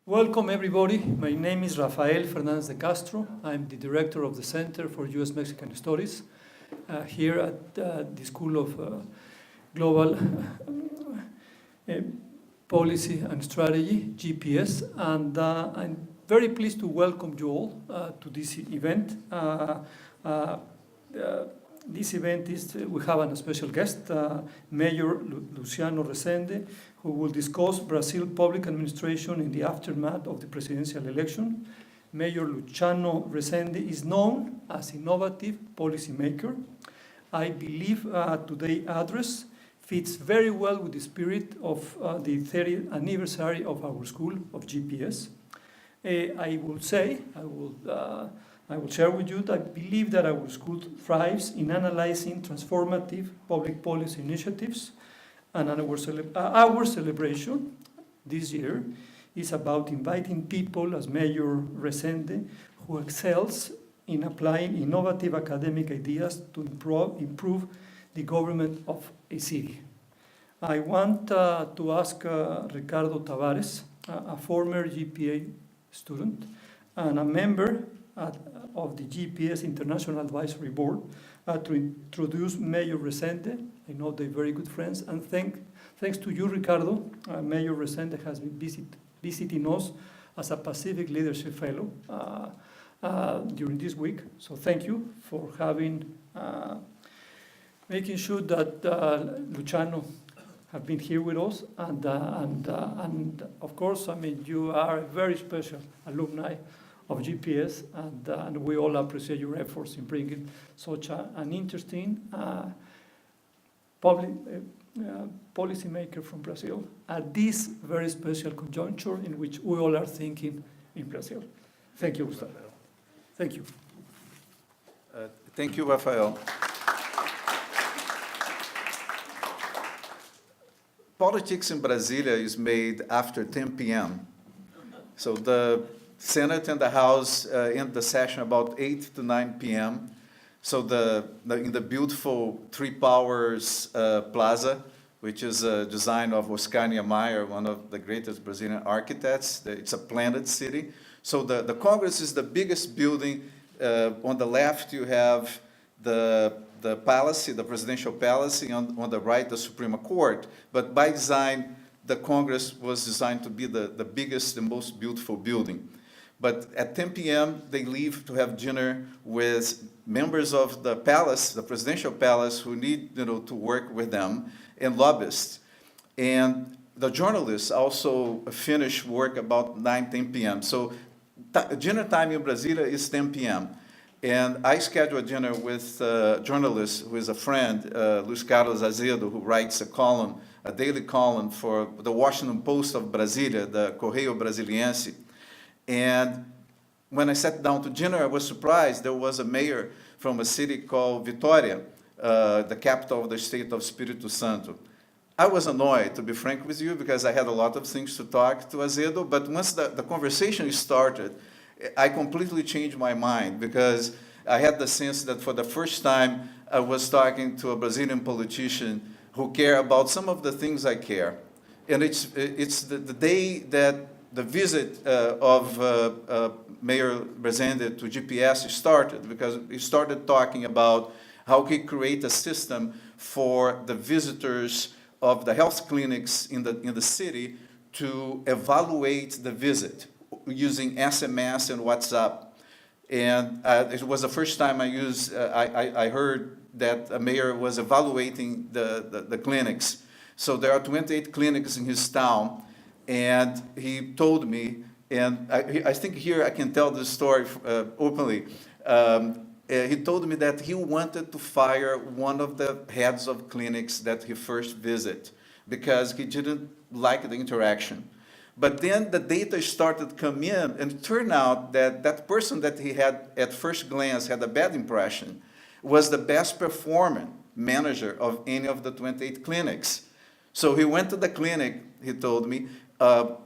Welcome everybody. My name is Rafael Fernandez de Castro. I'm the director of the Center for U.S.-Mexican Studies here at the School of Global Policy and Strategy, GPS, and I'm very pleased to welcome you all to this event. This event is, we have a special guest, Mayor Luciano Rezende, who will discuss Brazil public administration in the aftermath of the presidential election. Mayor Luciano Rezende is known as innovative policymaker. I believe today's address fits very well with the spirit of the 30th anniversary of our school of GPS. I will share with you that I believe that our school thrives in analyzing transformative public policy initiatives, and our celebration this year is about inviting people as Mayor Rezende, who excels in applying innovative academic ideas to improve the government of a city. I want to ask Ricardo Tavares, a former GPA student and a member of the GPS International Advisory Board, to introduce Mayor Rezende. I know they're very good friends, and thanks to you, Ricardo, Mayor Rezende has been visiting us as a Pacific Leadership Fellow during this week. So thank you for making sure that Luciano have been here with us, and of course, I mean, you are a very special alumni of GPS, and we all appreciate your efforts in bringing such an interesting policymaker from Brazil at this very special conjuncture in which we all are thinking in Brazil. Thank you, Gustavo. Thank you. Thank you, Rafael. Politics in Brasilia is made after 10 p.m. So the Senate and the House end the session about 8 to 9 p.m. So in the beautiful Three Powers Plaza, which is a design of Oscar Niemeyer, one of the greatest Brazilian architects. It's a planned city. So the Congress is the biggest building. On the left, you have the palace, the presidential palace, and on the right, the Supreme Court. But by design, the Congress was designed to be the biggest and most beautiful building. But at 10 p.m., they leave to have dinner with members of the palace, the presidential palace, who need to work with them, and lobbyists. And the journalists also finish work about 9, 10 p.m. So dinner time in Brasilia is 10 p.m. And I scheduled dinner with a journalist who is a friend, Luis Carlos Azedo, who writes a daily column for the Washington Post of Brasilia, the Correio Brasiliense. And when I sat down to dinner, I was surprised. There was a mayor from a city called Vitória, the capital of the state of Espírito Santo. I was annoyed, to be frank with you, because I had a lot of things to talk to Azedo, but once the conversation started, I completely changed my mind, because I had the sense that for the first time, I was talking to a Brazilian politician who cared about some of the things I care. And it's the day that the visit of Mayor Rezende to GPS started, because he started talking about how he create a system for the visitors of the health clinics in the city to evaluate the visit using SMS and WhatsApp. And it was the first time I heard that a mayor was evaluating the clinics. So there are 28 clinics in his town. And he told me, and I think here I can tell this story openly. He told me that he wanted to fire one of the heads of clinics that he first visited because he didn't like the interaction. But then the data started coming in, and it turned out that that person that he had at first glance had a bad impression was the best performing manager of any of the 28 clinics. So he went to the clinic, he told me,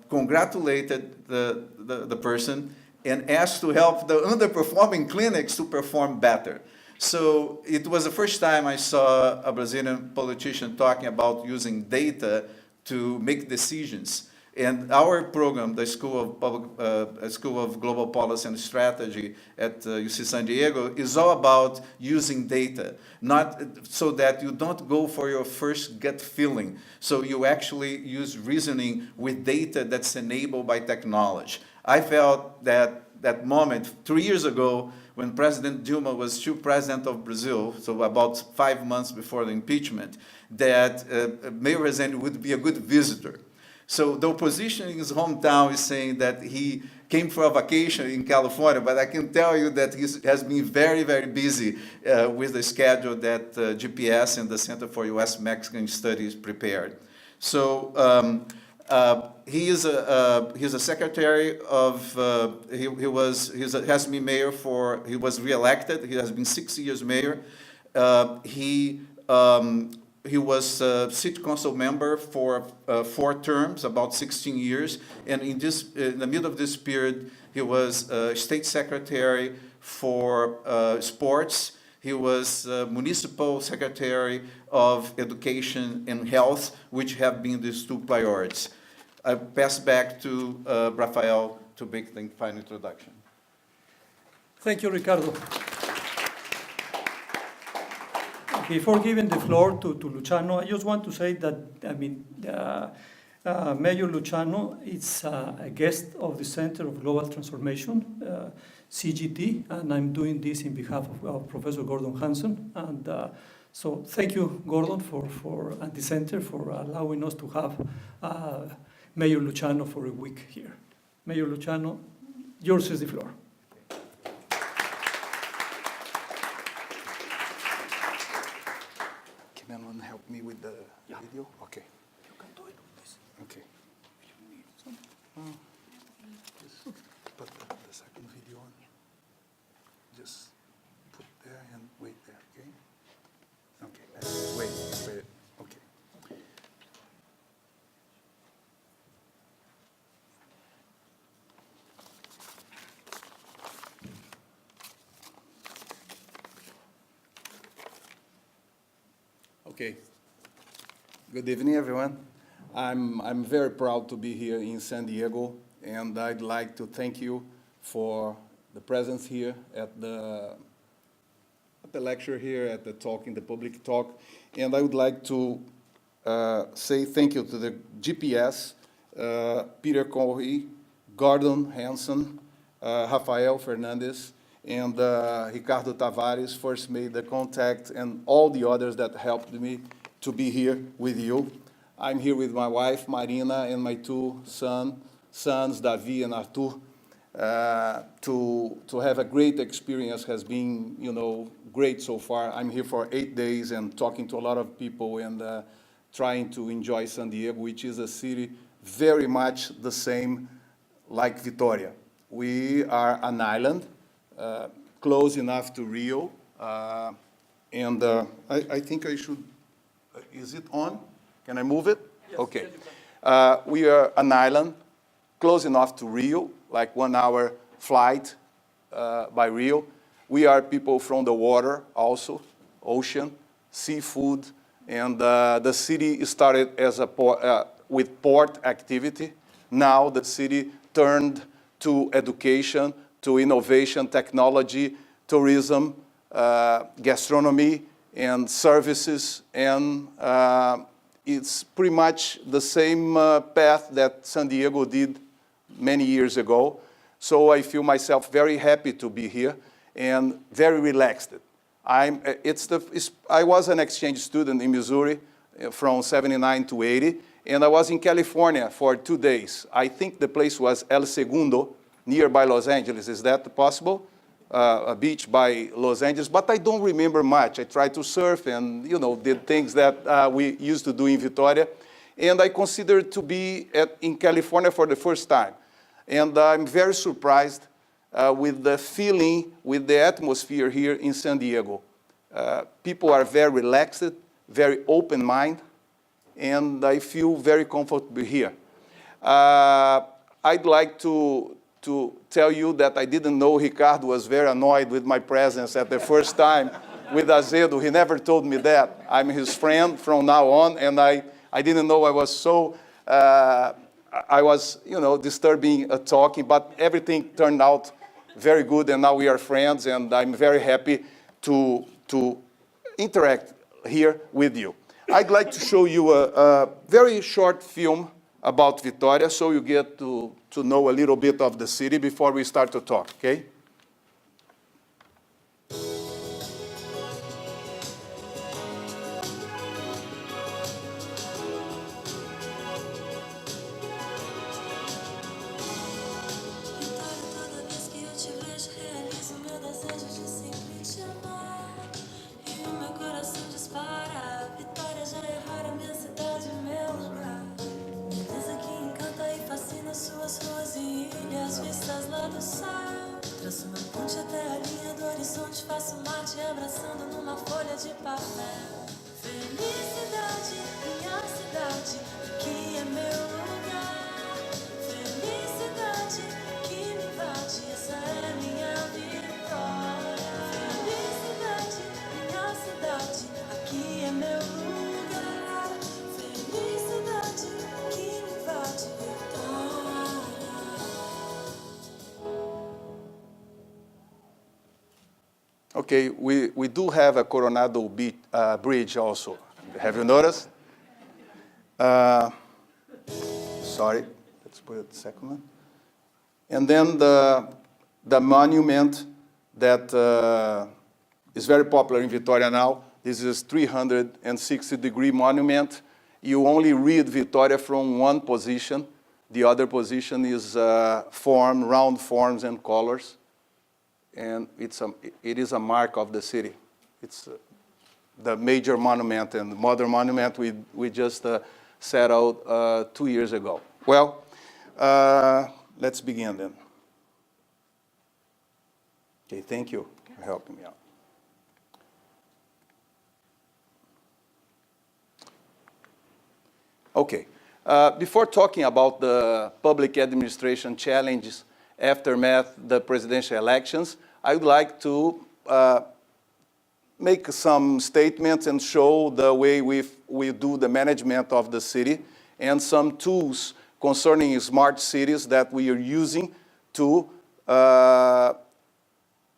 congratulated the person and asked to help the underperforming clinics to perform better. So it was the first time I saw a Brazilian politician talking about using data to make decisions. And our program, the School of Global Policy and Strategy at UC San Diego, is all about using data, not so that you don't go for your first gut feeling. So you actually use reasoning with data that's enabled by technology. I felt that moment 3 years ago when President Dilma was still president of Brazil, so about 5 months before the impeachment, that Mayor Rezende would be a good visitor. So the opposition in his hometown is saying that he came for a vacation in California, but I can tell you that he has been very, very busy with the schedule that GPS and the Center for U.S.-Mexican Studies prepared. So he's a secretary of, he has been mayor for, he was reelected, he has been 6 years mayor. He was a city council member for 4 terms, about 16 years, and in the middle of this period, he was state secretary for sports. He was municipal secretary of education and health, which have been these 2 priorities. I pass back to Rafael to make the final introduction. Thank you, Ricardo. Before giving the floor to Luciano, I just want to say that, Mayor Luciano is a guest of the Center of Global Transformation, CGT, and I'm doing this in behalf of Professor Gordon Hanson. And so thank you, Gordon, and the Center for allowing us to have Mayor Luciano for a week here. Mayor Luciano, yours is the floor. Can anyone help me with the video? Okay. You can do it with this. Okay. Just put the second video on. Just put there and wait there, okay? Okay, wait, okay. Okay. Good evening, everyone. I'm very proud to be here in San Diego, and I'd like to thank you for the presence here at the lecture here, at the talk, in the public talk. And I would like to say thank you to the GPS, Peter Corey, Gordon Hanson, Rafael Fernandez, and Ricardo Tavares first made the contact, and all the others that helped me to be here with you. I'm here with my wife, Marina, and my 2 sons, Davi and Artur. To have a great experience has been, great so far. I'm here for 8 days and talking to a lot of people and trying to enjoy San Diego, which is a city very much the same like Vitoria. We are an island, close enough to Rio, and I think I should, is it on? Can I move it? Yes, okay. We are an island, close enough to Rio, like 1 hour flight by Rio. We are people from the water also, ocean, seafood, and the city started as a with port activity. Now the city turned to education, to innovation, technology, tourism, gastronomy, and services, and it's pretty much the same path that San Diego did many years ago. So I feel myself very happy to be here and very relaxed. I was an exchange student in Missouri from 79 to 80, and I was in California for 2 days. I think the place was El Segundo, nearby Los Angeles. Is that possible? A beach by Los Angeles, but I don't remember much. I tried to surf and, did things that we used to do in Vitoria. And I considered to be in California for the first time. And I'm very surprised with the feeling, with the atmosphere here in San Diego. People are very relaxed, very open-minded, and I feel very comfortable here. I'd like to tell you that I didn't know Ricardo was very annoyed with my presence at the first time with Azedo. He never told me that. I'm his friend from now on, and I didn't know I was so I was, disturbing talking, but everything turned out very good, and now we are friends, and I'm very happy to interact here with you. I'd like to show you a very short film about Vitória, so you get to know a little bit of the city before we start to talk, okay? Toda vez que eu te vejo, realizo meu desejo de sempre te amar. E o meu coração dispara. Vitória já é rara, minha cidade, meu lugar. Beleza que encanta e fascina suas ruas e ilhas vistas lá do céu. Traço uma ponte até a linha do horizonte, faço mate abraçando numa folha de papel. Felicidade, minha cidade, aqui é meu lugar. Felicidade que me invade, essa é minha vitória. Felicidade, minha cidade, aqui é meu lugar. Felicidade que me invade, vitória. Okay, we do have a Coronado Bridge also. Have you noticed? Sorry, let's put it the second one. And then the monument that is very popular in Vitória now. This is 360-degree monument. You only read Vitória from one position. The other position is round forms and colors. And it is a mark of the city. It's the major monument and the modern monument we just set out 2 years ago. Well, let's begin then. Okay, thank you for helping me out. Okay, before talking about the public administration challenges aftermath the presidential elections, I would like to make some statements and show the way we do the management of the city and some tools concerning smart cities that we are using to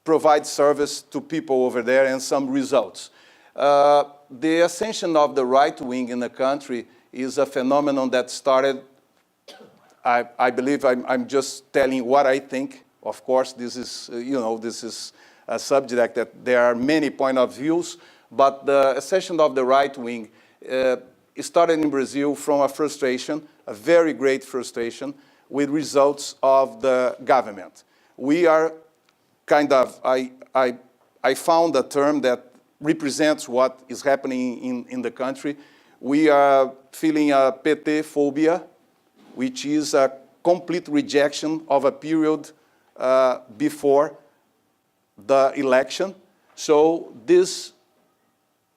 provide service to people over there and some results. The ascension of the right wing in the country is a phenomenon that started, I believe I'm just telling what I think. Of course, this is, this is a subject that there are many point of views, but the ascension of the right wing started in Brazil from a frustration, a very great frustration, with results of the government. We are kind of, I found a term that represents what is happening in the country. We are feeling a PT phobia, which is a complete rejection of a period before the election. So this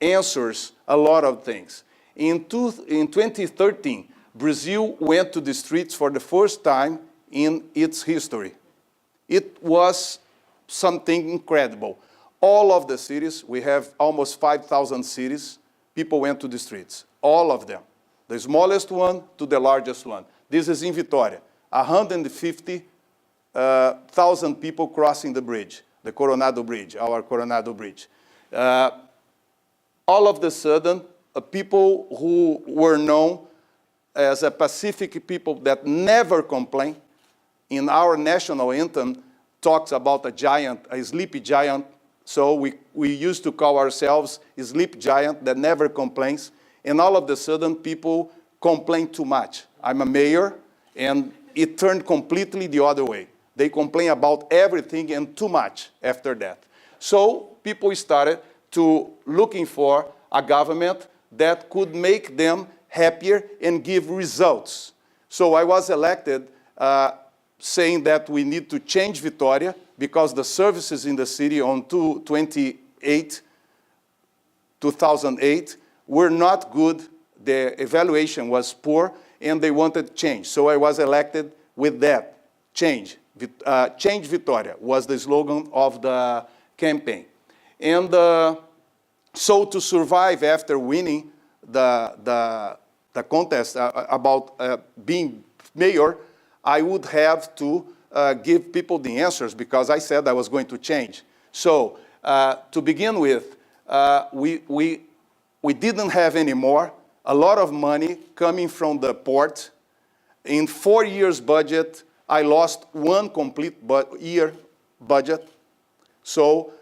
answers a lot of things. In 2013, Brazil went to the streets for the first time in its history. It was something incredible. All of the cities, we have almost 5,000 cities, people went to the streets, all of them. The smallest one to the largest one. This is in Vitória, 150,000 people crossing the bridge, the Coronado Bridge, our Coronado Bridge. All of a sudden, people who were known as a Pacific people that never complain, in our national anthem, talks about a giant, a sleepy giant. So we used to call ourselves a sleep giant that never complains. And all of a sudden, people complain too much. I'm a mayor, and it turned completely the other way. They complain about everything and too much after that. So people started to looking for a government that could make them happier and give results. So I was elected saying that we need to change Vitória because the services in the city on 2008 were not good. The evaluation was poor, and they wanted change. So I was elected with that, change. Change Vitória was the slogan of the campaign. And so to survive after winning the contest about being mayor, I would have to give people the answers because I said I was going to change. So to begin with, we didn't have anymore a lot of money coming from the port. In 4 years budget, I lost one complete year budget. So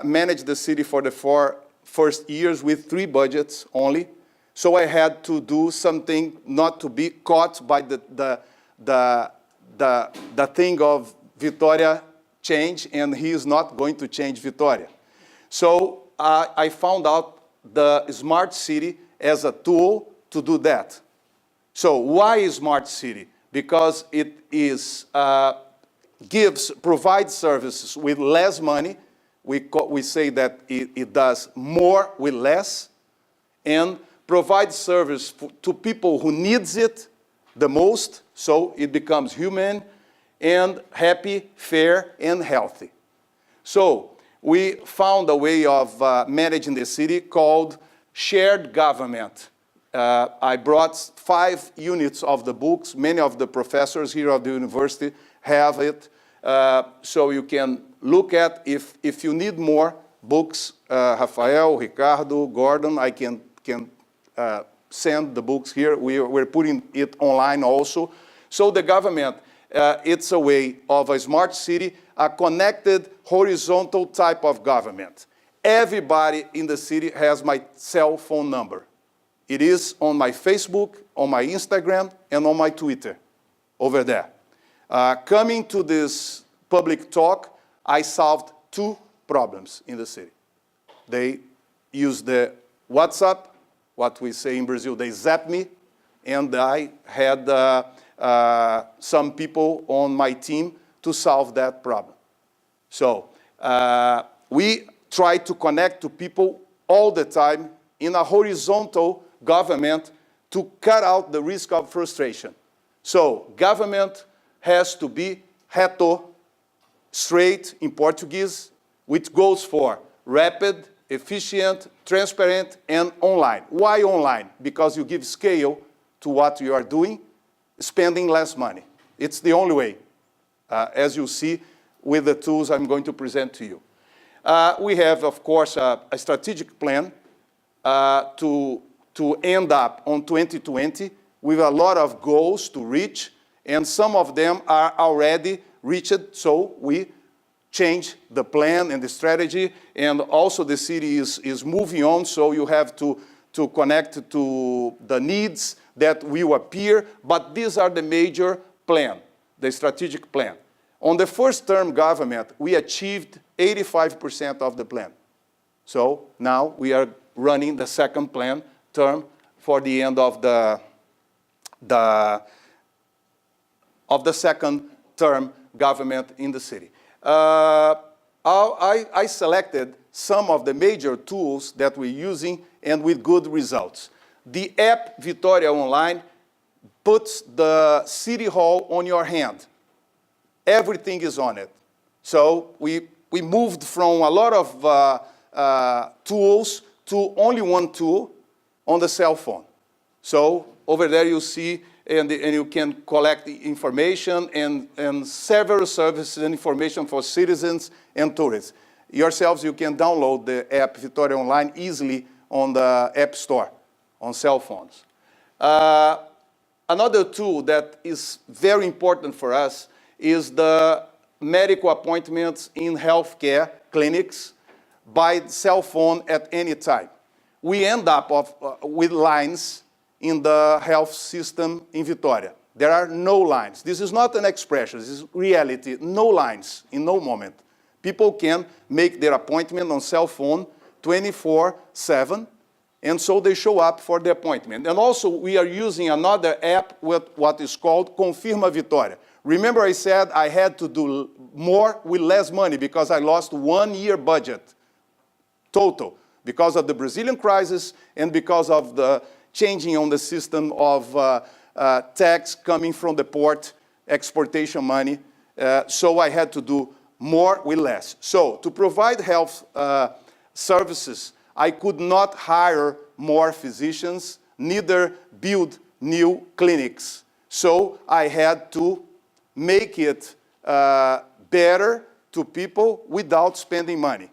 managed the city for the 4 first years with 3 budgets only. So I had to do something not to be caught by the thing of Vitória change, and he is not going to change Vitória. So I found out the smart city as a tool to do that. So why smart city? Because it is provides services with less money. We say that it does more with less, and provides service to people who needs it the most, so it becomes human and happy, fair, and healthy. So we found a way of managing the city called shared government. I brought 5 units of the books. Many of the professors here at the university have it. So you can look at, if you need more books, Rafael, Ricardo, Gordon, I can send the books here. We're putting it online also. So the government, it's a way of a smart city, a connected, horizontal type of government. Everybody in the city has my cell phone number. It is on my Facebook, on my Instagram, and on my Twitter, over there. Coming to this public talk, I solved 2 problems in the city. They used the WhatsApp, what we say in Brazil, they zapped me, and I had some people on my team to solve that problem. So we try to connect to people all the time in a horizontal government to cut out the risk of frustration. So government has to be reto, straight in Portuguese, which goes for rapid, efficient, transparent, and online. Why online? Because you give scale to what you are doing, spending less money. It's the only way, as you see with the tools I'm going to present to you. We have, of course, a strategic plan to end up on 2020 with a lot of goals to reach, and some of them are already reached, so we change the plan and the strategy, and also the city is moving on, so you have to connect to the needs that will appear, but these are the major plan, the strategic plan. On the first term government, we achieved 85% of the plan. So now we are running the second plan term for the end of the second term government in the city. I selected some of the major tools that we're using and with good results. The app Vitória Online puts the city hall on your hand. Everything is on it. So we moved from a lot of tools to only one tool on the cell phone. So over there you see, and you can collect the information and several services and information for citizens and tourists. Yourselves, you can download the app Vitória Online easily on the App Store, on cell phones. Another tool that is very important for us is the medical appointments in healthcare clinics by cell phone at any time. We end up with lines in the health system in Vitória. There are no lines. This is not an expression, this is reality. No lines in no moment. People can make their appointment on cell phone 24/7, and so they show up for the appointment. And also we are using another app with what is called Confirma Vitória. Remember I said I had to do more with less money because I lost 1 year budget total because of the Brazilian crisis and because of the changing on the system of tax coming from the port, exportation money. So I had to do more with less. So to provide health services, I could not hire more physicians, neither build new clinics. So I had to make it better to people without spending money.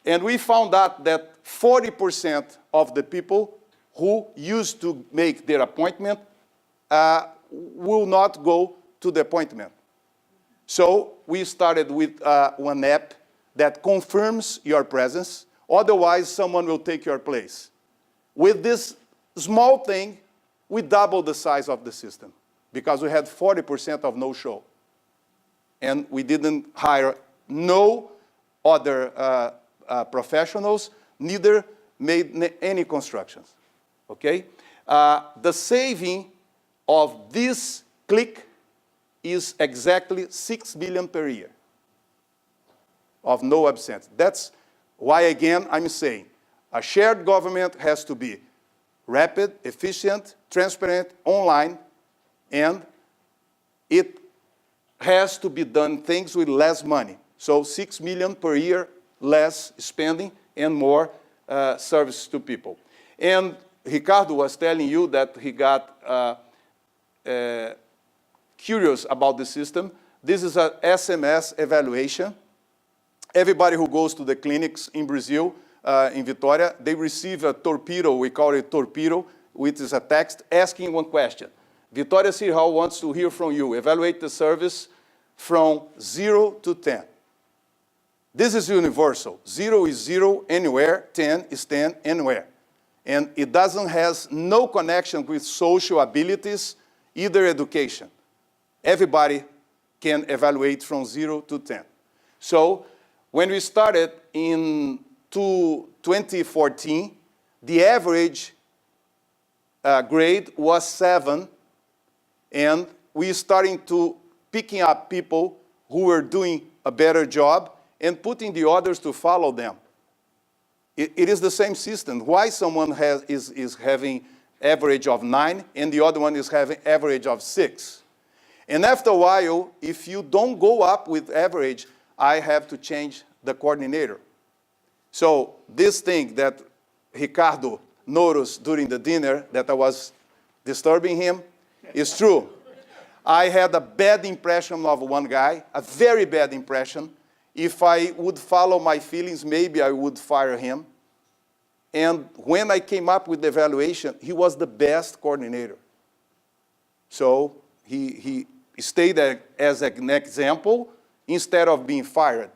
And we found out that 40% of the people who used to make their appointment will not go to the appointment. So we started with one app that confirms your presence, otherwise someone will take your place. With this small thing, we doubled the size of the system because we had 40% of no-show. And we didn't hire no other professionals, neither made any constructions, okay? The saving of this click is exactly 6 billion per year of no absence. That's why, again, I'm saying a shared government has to be rapid, efficient, transparent, online, and it has to be done things with less money. So 6 million per year, less spending and more service to people. And Ricardo was telling you that he got curious about the system. This is an SMS evaluation. Everybody who goes to the clinics in Brazil, in Vitória, they receive a torpedo, we call it torpedo, which is a text asking one question. Vitória City Hall wants to hear from you. Evaluate the service from 0 to 10. This is universal. 0 is 0 anywhere, 10 is 10 anywhere. And it has no connection with social abilities, either education. Everybody can evaluate from 0 to 10. So when we started in 2014, the average grade was 7, and we starting to picking up people who were doing a better job and putting the others to follow them. It is the same system. Why someone is having average of 9 and the other one is having average of 6? And after a while, if you don't go up with average, I have to change the coordinator. So this thing that Ricardo noticed during the dinner that I was disturbing him is true. I had a bad impression of one guy, a very bad impression. If I would follow my feelings, maybe I would fire him. And when I came up with the evaluation, he was the best coordinator. So he stayed there as an example instead of being fired.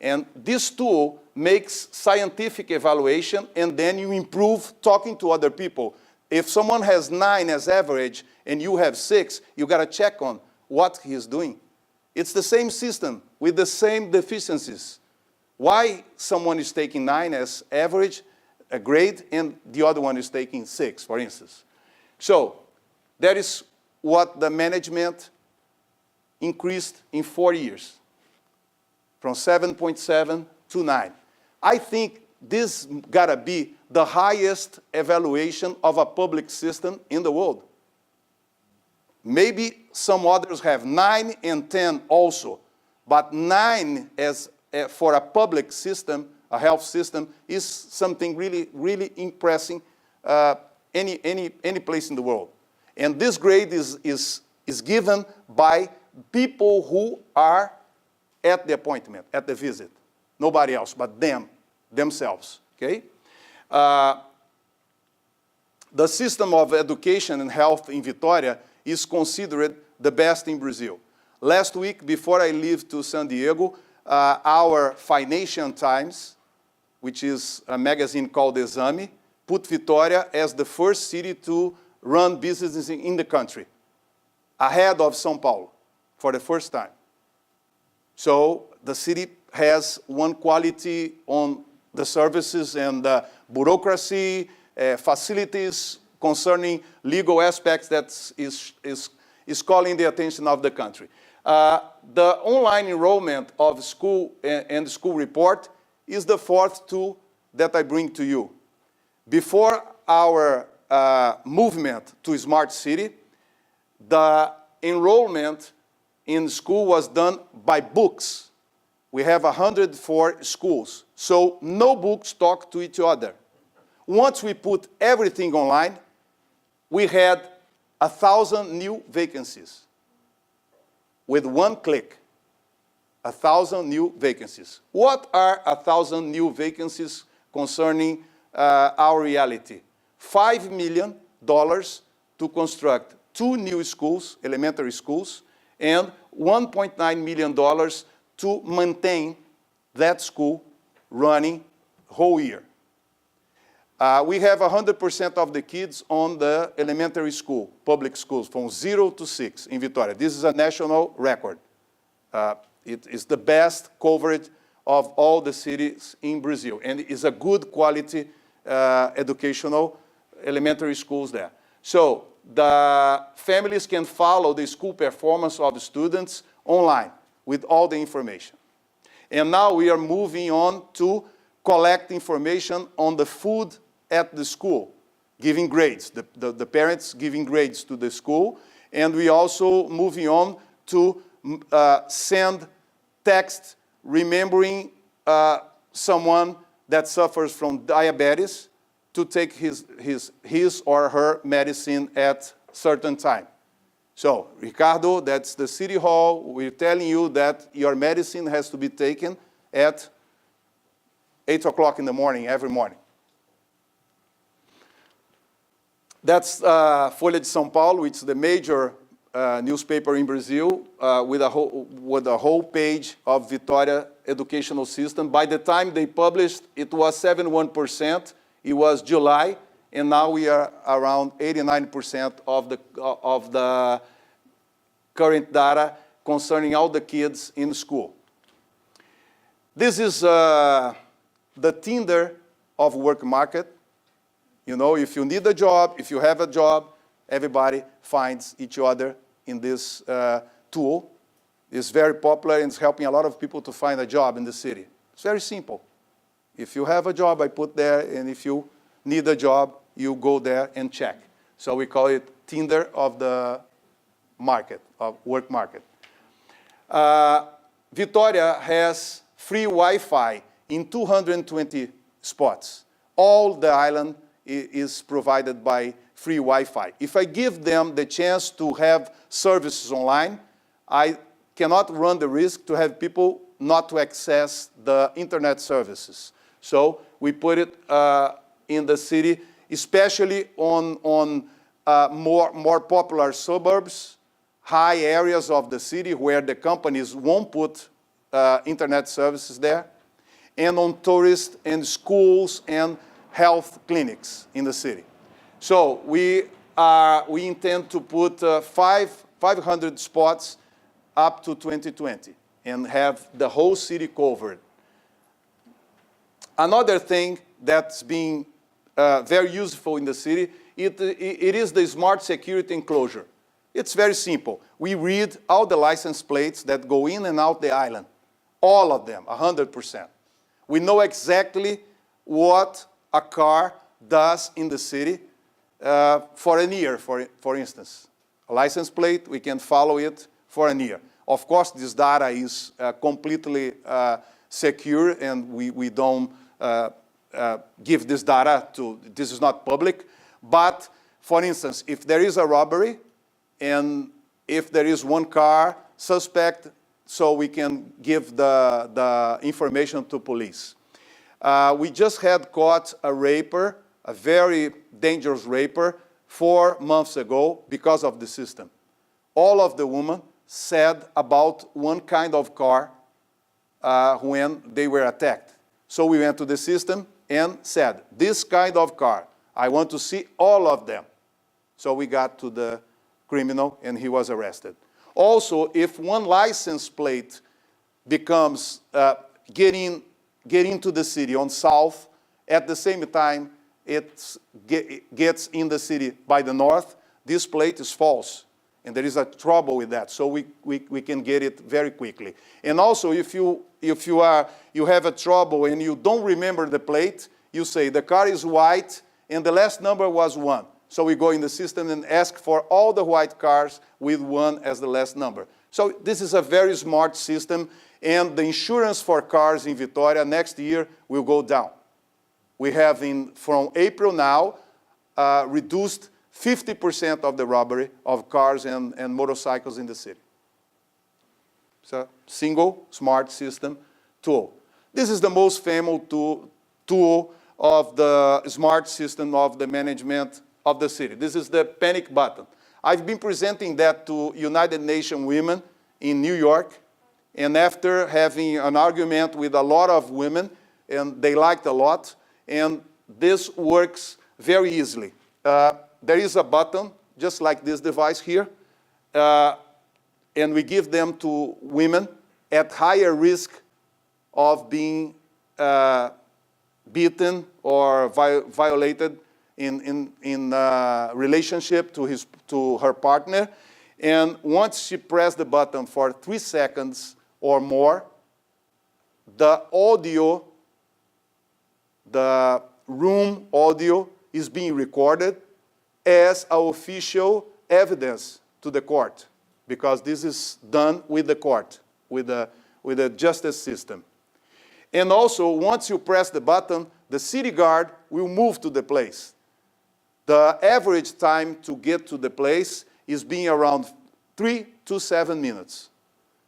And this tool makes scientific evaluation, and then you improve talking to other people. If someone has 9 as average and you have 6, you got to check on what he's doing. It's the same system with the same deficiencies. Why someone is taking 9 as average, a grade, and the other one is taking 6, for instance. So that is what the management increased in 4 years, from 7.7 to 9. I think this gotta be the highest evaluation of a public system in the world. Maybe some others have 9 and 10 also, but 9 as for a public system, a health system, is something really, really impressing any place in the world. And this grade is given by people who are at the appointment, at the visit. Nobody else but themselves, okay? The system of education and health in Vitória is considered the best in Brazil. Last week, before I leave to San Diego, our Financial Times, which is a magazine called Exame, put Vitória as the first city to run businesses in the country, ahead of São Paulo for the first time. So the city has one quality on the services and bureaucracy, facilities concerning legal aspects that is calling the attention of the country. The online enrollment of school and school report is the 4th tool that I bring to you. Before our movement to Smart City, the enrollment in school was done by books. We have 104 schools, so no books talk to each other. Once we put everything online, we had 1,000 new vacancies with one click. 1,000 new vacancies. What are 1,000 new vacancies concerning our reality? $5 million to construct 2 new schools, elementary schools, and $1.9 million to maintain that school running whole year. We have 100% of the kids on the elementary school, public schools, from 0 to 6 in Vitória. This is a national record. It is the best coverage of all the cities in Brazil, and it is a good quality educational elementary schools there. So the families can follow the school performance of the students online with all the information. And now we are moving on to collect information on the food at the school, giving grades, the parents giving grades to the school, and we also moving on to send text remembering someone that suffers from diabetes to take his or her medicine at certain time. So, Ricardo, that's the City Hall. We're telling you that your medicine has to be taken at 8 o'clock in the morning, every morning. That's Folha de São Paulo, which is the major newspaper in Brazil, with a whole page of Vitória educational system. By the time they published, it was 71%. It was July, and now we are around 89% of the current data concerning all the kids in school. This is the Tinder of work market. You know, if you need a job, if you have a job, everybody finds each other in this tool. It's very popular and it's helping a lot of people to find a job in the city. It's very simple. If you have a job, I put there, and if you need a job, you go there and check. So we call it Tinder of the market, of work market. Vitória has free Wi-Fi in 220 spots. All the island is provided by free Wi-Fi. If I give them the chance to have services online, I cannot run the risk to have people not to access the internet services. So we put it in the city, especially on more popular suburbs, high areas of the city where the companies won't put internet services there, and on tourist and schools and health clinics in the city. So we intend to put 500 spots up to 2020 and have the whole city covered. Another thing that's being very useful in the city, it is the smart security enclosure. It's very simple. We read all the license plates that go in and out the island, all of them, 100%. We know exactly what a car does in the city for a year, for instance. A license plate, we can follow it for a year. Of course, this data is completely secure, and we don't give this data to, this is not public. But, for instance, if there is a robbery, and if there is one car suspect, so we can give the information to police. We just had caught a raper, a very dangerous raper, 4 months ago because of the system. All of the women said about one kind of car when they were attacked. So we went to the system and said, this kind of car, I want to see all of them. So we got to the criminal and he was arrested. Also, if one license plate becomes get into the city on south, at the same time it gets in the city by the north, this plate is false. And there is a trouble with that, so we can get it very quickly. And also, if you have a trouble and you don't remember the plate, you say the car is white and the last number was 1. So we go in the system and ask for all the white cars with 1 as the last number. So this is a very smart system, and the insurance for cars in Vitória next year will go down. We have from April now reduced 50% of the robbery of cars and motorcycles in the city. It's a single smart system tool. This is the most famous tool of the smart system of the management of the city. This is the panic button. I've been presenting that to United Nations women in New York, and after having an argument with a lot of women, and they liked a lot, and this works very easily. There is a button, just like this device here, and we give them to women at higher risk of being beaten or violated in relationship to her partner. And once she pressed the button for 3 seconds or more, the audio, the room audio is being recorded as official evidence to the court, because this is done with the court, with the justice system. And also, once you press the button, the city guard will move to the place. The average time to get to the place is being around 3 to 7 minutes.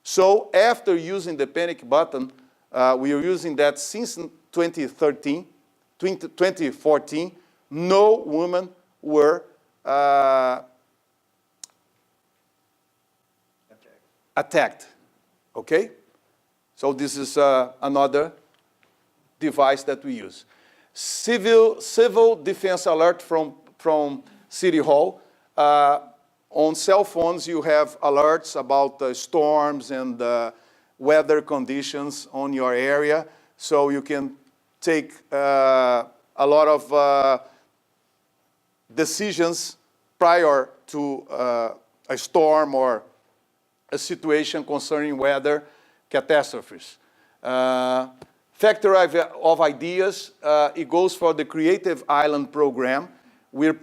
So after using the panic button, we are using that since 2014, no women were attacked, okay? So this is another device that we use. Civil defense alert from City Hall. On cell phones, you have alerts about storms and weather conditions on your area, so you can take a lot of decisions prior to a storm or a situation concerning weather catastrophes. Factory of ideas, it goes for the Creative Island program. We're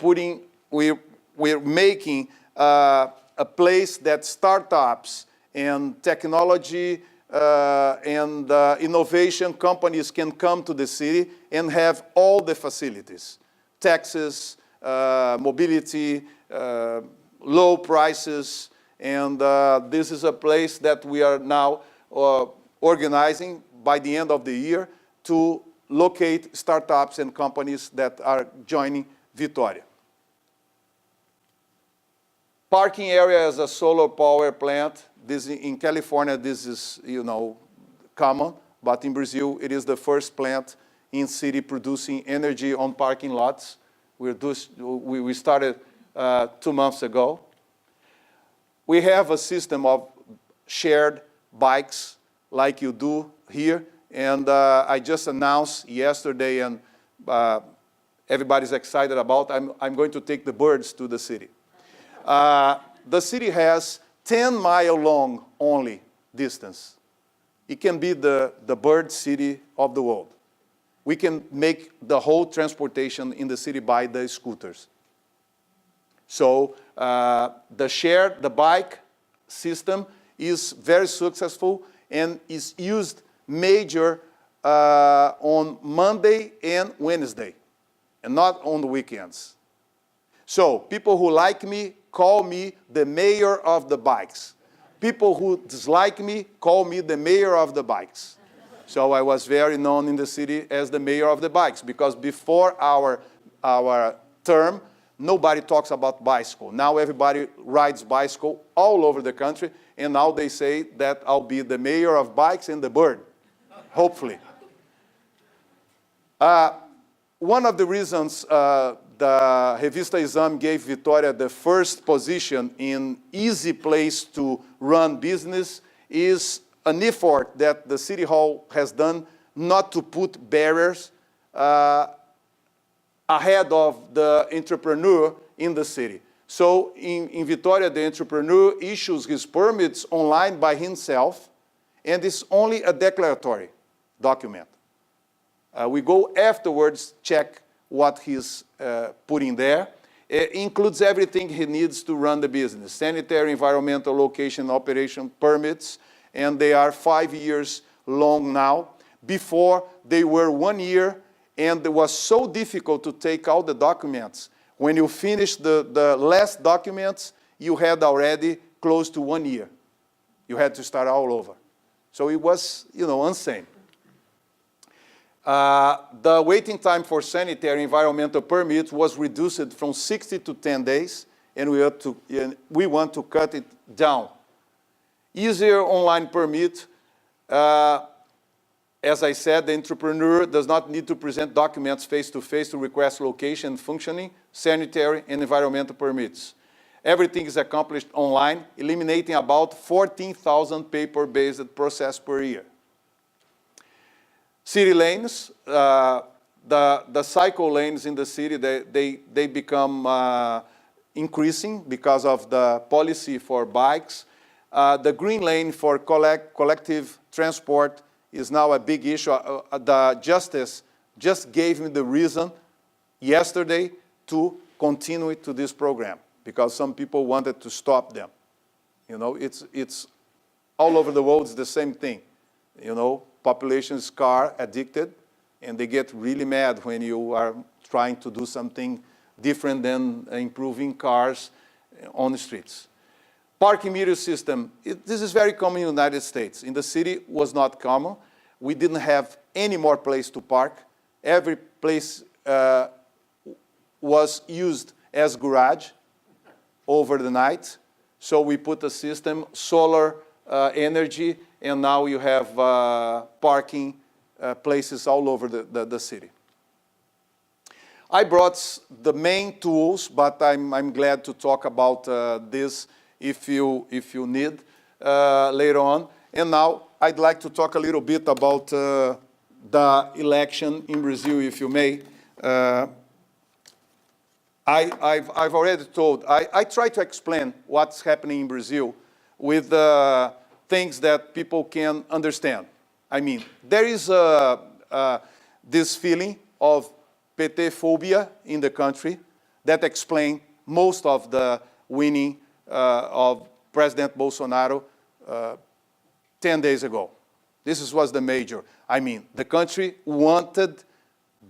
making a place that startups and technology and innovation companies can come to the city and have all the facilities: taxes, mobility, low prices, and this is a place that we are now organizing by the end of the year to locate startups and companies that are joining Vitória. Parking area as a solar power plant. This in California, this is common, but in Brazil, it is the first plant in city producing energy on parking lots. We started 2 months ago. We have a system of shared bikes like you do here, and I just announced yesterday, and everybody's excited about, I'm going to take the birds to the city. The city has 10-mile long only distance. It can be the bird city of the world. We can make the whole transportation in the city by the scooters. So the bike system is very successful and is used major on Monday and Wednesday, and not on the weekends. So people who like me call me the mayor of the bikes. People who dislike me call me the mayor of the bikes. So I was very known in the city as the mayor of the bikes, because before our term, nobody talks about bicycle. Now everybody rides bicycle all over the country, and now they say that I'll be the mayor of bikes and the bird, hopefully. One of the reasons the Revista Exame gave Vitória the first position in easy place to run business is an effort that the City Hall has done not to put barriers ahead of the entrepreneur in the city. So in Vitória, the entrepreneur issues his permits online by himself, and it's only a declaratory document. We go afterwards, check what he's putting there. It includes everything he needs to run the business: sanitary, environmental, location, operation permits, and they are 5 years long now. Before, they were 1 year, and it was so difficult to take all the documents. When you finish the last documents, you had already close to 1 year. You had to start all over. So it was, insane. The waiting time for sanitary environmental permits was reduced from 60 to 10 days, and we want to cut it down. Easier online permit. As I said, the entrepreneur does not need to present documents face-to-face to request location, functioning, sanitary, and environmental permits. Everything is accomplished online, eliminating about 14,000 paper-based process per year. City lanes, the cycle lanes in the city, they become increasing because of the policy for bikes. The green lane for collective transport is now a big issue. The justice just gave me the reason yesterday to continue to this program, because some people wanted to stop them. It's all over the world, it's the same thing. Population is car addicted, and they get really mad when you are trying to do something different than improving cars on the streets. Parking meter system, this is very common in the United States. In the city, it was not common. We didn't have any more place to park. Every place was used as garage over the night. So we put a system, solar energy, and now you have parking places all over the city. I brought the main tools, but I'm glad to talk about this if you need later on. And now I'd like to talk a little bit about the election in Brazil, if you may. I've already told, I try to explain what's happening in Brazil with things that people can understand. I mean, there is this feeling of PT phobia in the country that explains most of the winning of President Bolsonaro 10 days ago. This was the major. I mean, the country wanted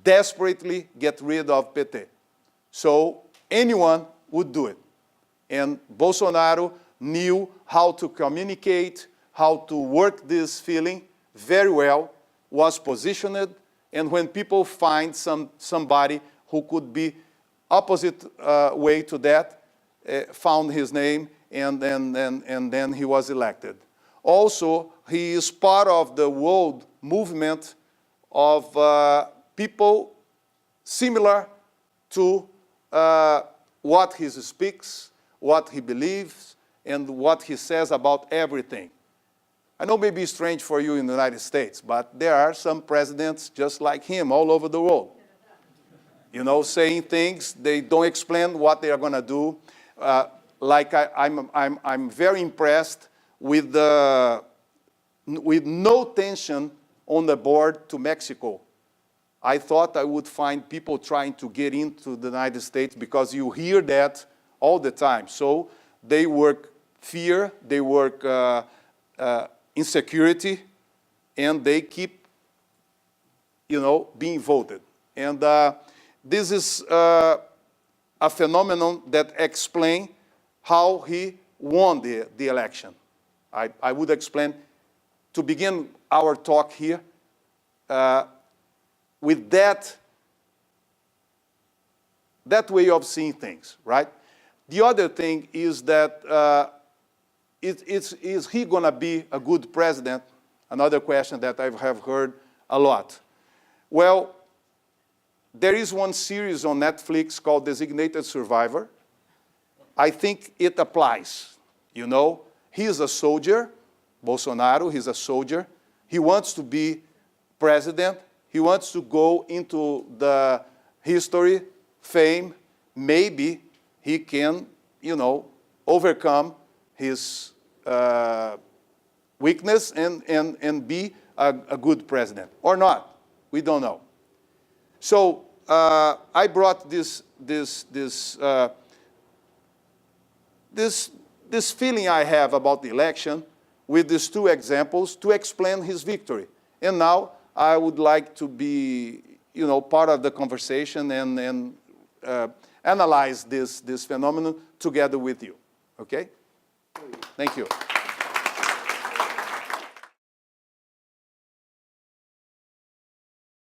desperately get rid of PT. So anyone would do it. And Bolsonaro knew how to communicate, how to work this feeling very well, was positioned, and when people find somebody who could be opposite way to that, found his name, and then he was elected. Also, he is part of the world movement of people similar to what he speaks, what he believes, and what he says about everything. I know it may be strange for you in the United States, but there are some presidents just like him all over the world. Saying things, they don't explain what they are going to do. I'm very impressed with no tension on the board to Mexico. I thought I would find people trying to get into the United States because you hear that all the time. So they work fear, they work insecurity, and they keep, being voted. And this is a phenomenon that explains how he won the election. I would explain, to begin our talk here, with that way of seeing things, right? The other thing is that is he going to be a good president? Another question that I have heard a lot. Well, there is one series on Netflix called Designated Survivor. I think it applies. He's a soldier, Bolsonaro, he's a soldier. He wants to be president. He wants to go into the history, fame. Maybe he can, overcome his weakness and be a good president. Or not. We don't know. So I brought this feeling I have about the election with these two examples to explain his victory. And now I would like to be, part of the conversation and analyze this phenomenon together with you. Okay? Thank you.